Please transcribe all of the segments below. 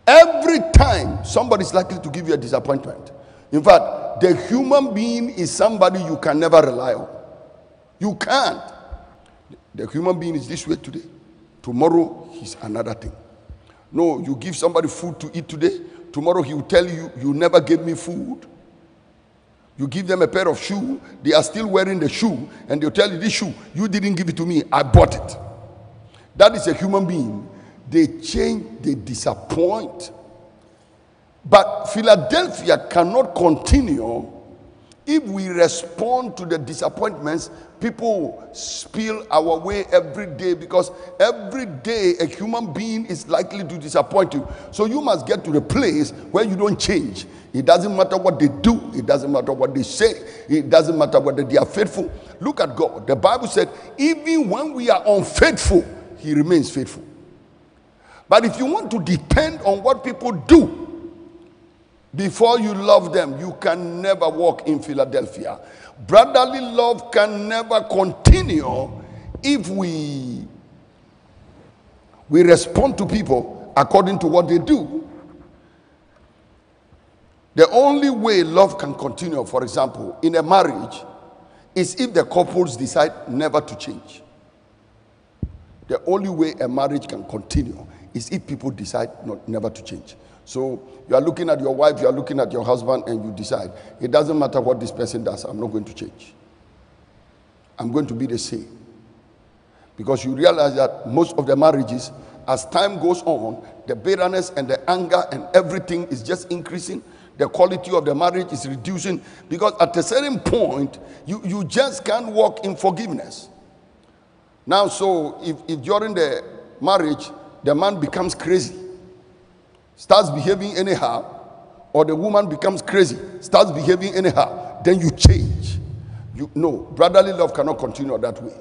Every time somebody is likely to give you a disappointment. In fact, the human being is somebody you can never rely on. You can't. The human being is this way today. Tomorrow, he's another thing. No, you give somebody food to eat today. Tomorrow, he will tell you, you never gave me food. You give them a pair of shoes. They are still wearing the shoe. And they'll tell you, this shoe, you didn't give it to me. I bought it. That is a human being. They change, they disappoint. But Philadelphia cannot continue if we respond to the disappointments. People spill our way every day, because every day a human being is likely to disappoint you. So you must get to the place where you don't change. It doesn't matter what they do. It doesn't matter what they say. It doesn't matter whether they are faithful. Look at God. The Bible said, even when we are unfaithful, he remains faithful. But if you want to depend on what people do before you love them, you can never walk in Philadelphia. Brotherly love can never continue if we respond to people according to what they do. The only way love can continue, for example, in a marriage, is if the couples decide never to change. The only way a marriage can continue is if people decide never to change. So you are looking at your wife, you are looking at your husband, and you decide, it doesn't matter what this person does, I'm not going to change. I'm going to be the same. Because you realize that most of the marriages, as time goes on, the bitterness and the anger and everything is just increasing. The quality of the marriage is reducing, because at a certain point, you just can't walk in forgiveness. Now, so if during the marriage, the man becomes crazy, starts behaving anyhow, or the woman becomes crazy, starts behaving anyhow, then you change. No, brotherly love cannot continue that way.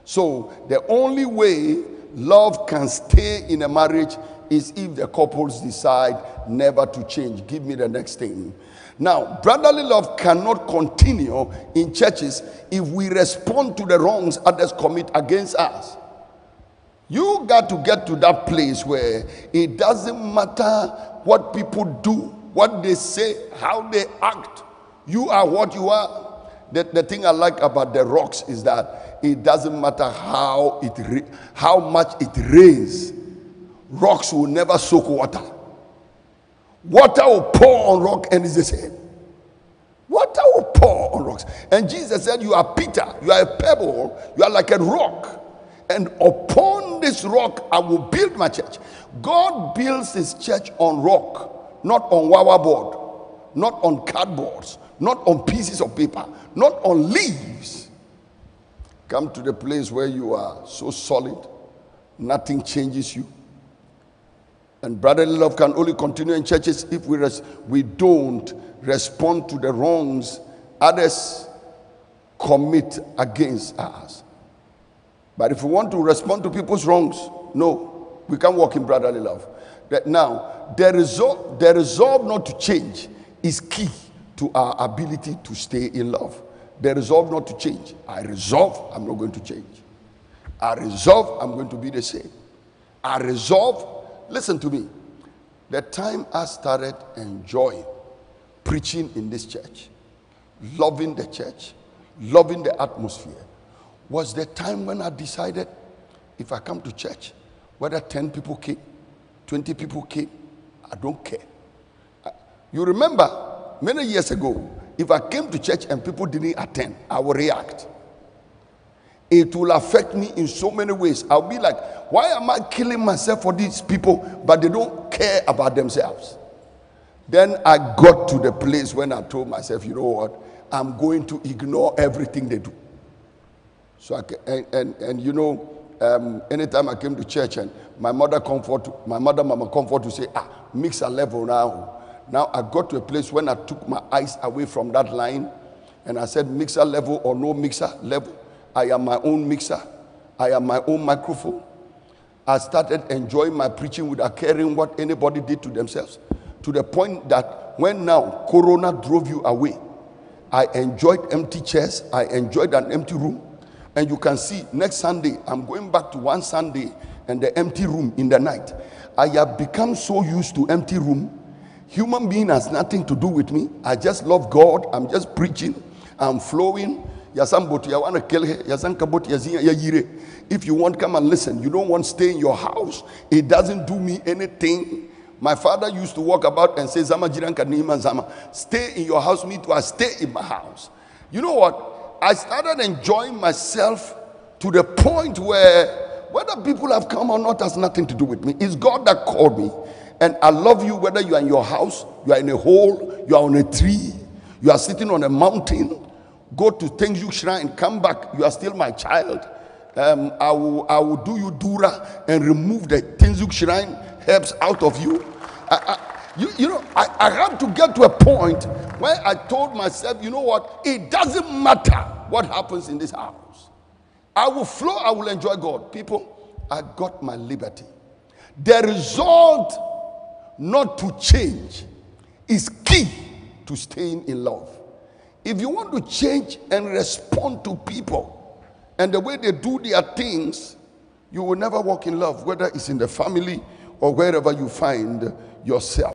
So the only way love can stay in a marriage is if the couples decide never to change. Give me the next thing. Now, brotherly love cannot continue in churches if we respond to the wrongs others commit against us. You got to get to that place where it doesn't matter what people do, what they say, how they act. You are what you are. The thing I like about the rocks is that it doesn't matter how much it rains. Rocks will never soak water. Water will pour on rock and it's the same. Water will pour on rocks. And Jesus said, you are Peter, you are a pebble, you are like a rock. And upon this rock, I will build my church. God builds his church on rock, not on wire board, not on cardboards, not on pieces of paper, not on leaves. Come to the place where you are so solid, nothing changes you. And brotherly love can only continue in churches if we don't respond to the wrongs others commit against us. But if we want to respond to people's wrongs, no, we can't walk in brotherly love. Now, the resolve not to change is key to our ability to stay in love. The resolve not to change. I resolve I'm not going to change. I resolve I'm going to be the same. I resolve. Listen to me. The time I started enjoying preaching in this church, loving the church, loving the atmosphere, was the time when I decided if I come to church, whether 10 people came, 20 people came, I don't care. You remember many years ago, if I came to church and people didn't attend, I would react. It will affect me in so many ways. I'll be like, why am I killing myself for these people, but they don't care about themselves? Then I got to the place when I told myself, you know what, I'm going to ignore everything they do. So anytime I came to church and my mama comfort to say, mix a level now. Now I got to a place when I took my eyes away from that line and I said, mixer level or no mixer level. I am my own mixer. I am my own microphone. I started enjoying my preaching without caring what anybody did to themselves. To the point that when now Corona drove you away, I enjoyed empty chairs. I enjoyed an empty room. And you can see next Sunday, I'm going back to one Sunday and the empty room in the night. I have become so used to empty room. Human being has nothing to do with me. I just love God. I'm just preaching. I'm flowing. If you want, come and listen. You don't want to stay in your house. It doesn't do me anything. My father used to walk about and say, Zama jiranka nima zama. Stay in your house. Me too, I stay in my house. You know what? I started enjoying myself to the point where whether people have come or not has nothing to do with me. It's God that called me. And I love you whether you are in your house, you are in a hole, you are on a tree, you are sitting on a mountain. Go to Tengjuk Shrine, come back, you are still my child. I will do you dura and remove the Tengjuk Shrine herbs out of you. I had to get to a point where I told myself, you know what? It doesn't matter what happens in this house. I will flow, I will enjoy God. People, I got my liberty. The result not to change is key to staying in love. If you want to change and respond to people and the way they do their things, you will never walk in love, whether it's in the family or wherever you find yourself.